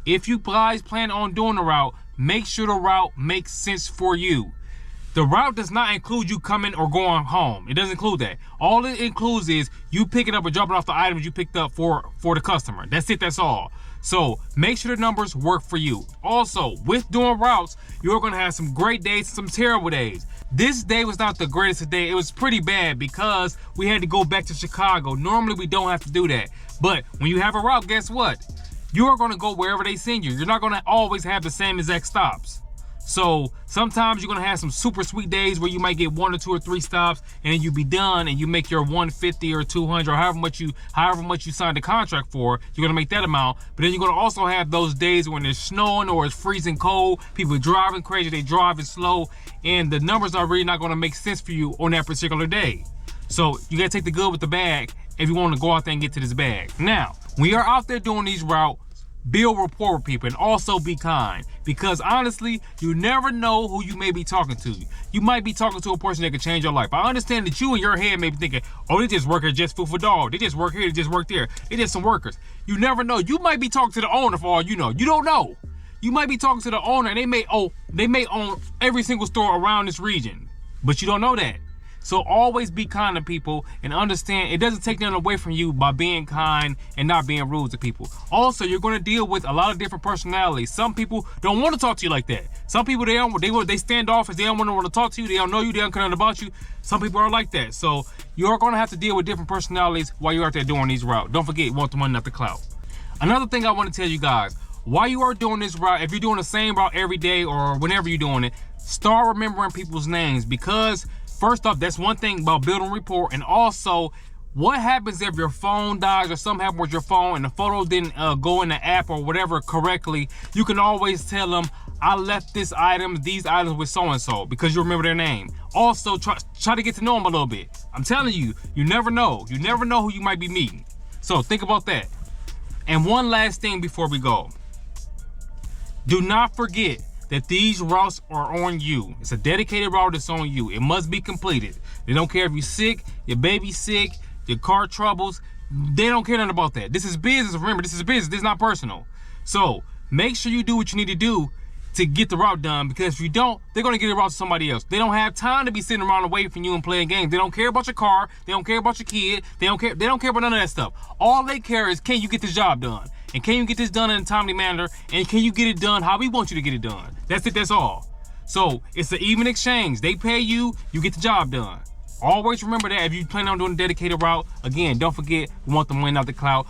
If you guys plan on doing the route, make sure the route makes sense for you. The route does not include you coming or going home. It doesn't include that. All it includes is you picking up or dropping off the items you picked up for the customer. That's it, that's all. So make sure the numbers work for you. Also, with doing routes, you're gonna have some great days and some terrible days. This day was not the greatest day. It was pretty bad because we had to go back to Chicago. Normally we don't have to do that. But when you have a route, guess what? You are gonna go wherever they send you. You're not gonna always have the same exact stops. So sometimes you're gonna have some super sweet days where you might get 1 or 2 or 3 stops and then you be done and you make your 150 or 200 or however much you signed the contract for. You're gonna make that amount. But then you're gonna also have those days when it's snowing or it's freezing cold, people driving crazy, they driving slow, and the numbers are really not gonna make sense for you on that particular day. So you gotta take the good with the bad if you want to go out there and get to this bag. Now, when you're out there doing these routes, build rapport with people and also be kind, because honestly, you never know who you may be talking to. You might be talking to a person that could change your life. I understand that you in your head may be thinking, oh, they just work at Just Food for Dog. They just work here, they just work there. They just some workers. You never know. You might be talking to the owner for all you know. You don't know. You might be talking to the owner and they may own every single store around this region, but you don't know that. So always be kind to people and understand it doesn't take nothing away from you by being kind and not being rude to people. Also, you're going to deal with a lot of different personalities. Some people don't want to talk to you like that. Some people, they stand off as they don't want to talk to you. They don't know you. They don't care nothing about you. Some people are like that. So you're going to have to deal with different personalities while you're out there doing these routes. Don't forget, you want the money, not the clout. Another thing I want to tell you guys, while you are doing this route, if you're doing the same route every day or whenever you're doing it, start remembering people's names, because first off, that's one thing about building rapport. And also, what happens if your phone dies or something happens with your phone and the photo didn't go in the app or whatever correctly? You can always tell them, I left these items with so-and-so, because you remember their name. Also, try to get to know them a little bit. I'm telling you, you never know. You never know who you might be meeting. So think about that. And one last thing before we go. Do not forget that these routes are on you. It's a dedicated route that's on you. It must be completed. They don't care if you're sick, your baby's sick, your car troubles. They don't care nothing about that. This is business. Remember, this is business. This is not personal. So make sure you do what you need to do to get the route done, because if you don't, they're gonna get the route to somebody else. They don't have time to be sitting around away from you and playing games. They don't care about your car. They don't care about your kid. They don't care about none of that stuff. All they care is, can you get this job done? And can you get this done in a timely manner? And can you get it done how we want you to get it done? That's it, that's all. So it's an even exchange. They pay you, you get the job done. Always remember that if you plan on doing a dedicated route. Again, don't forget, we want the money, not the clout.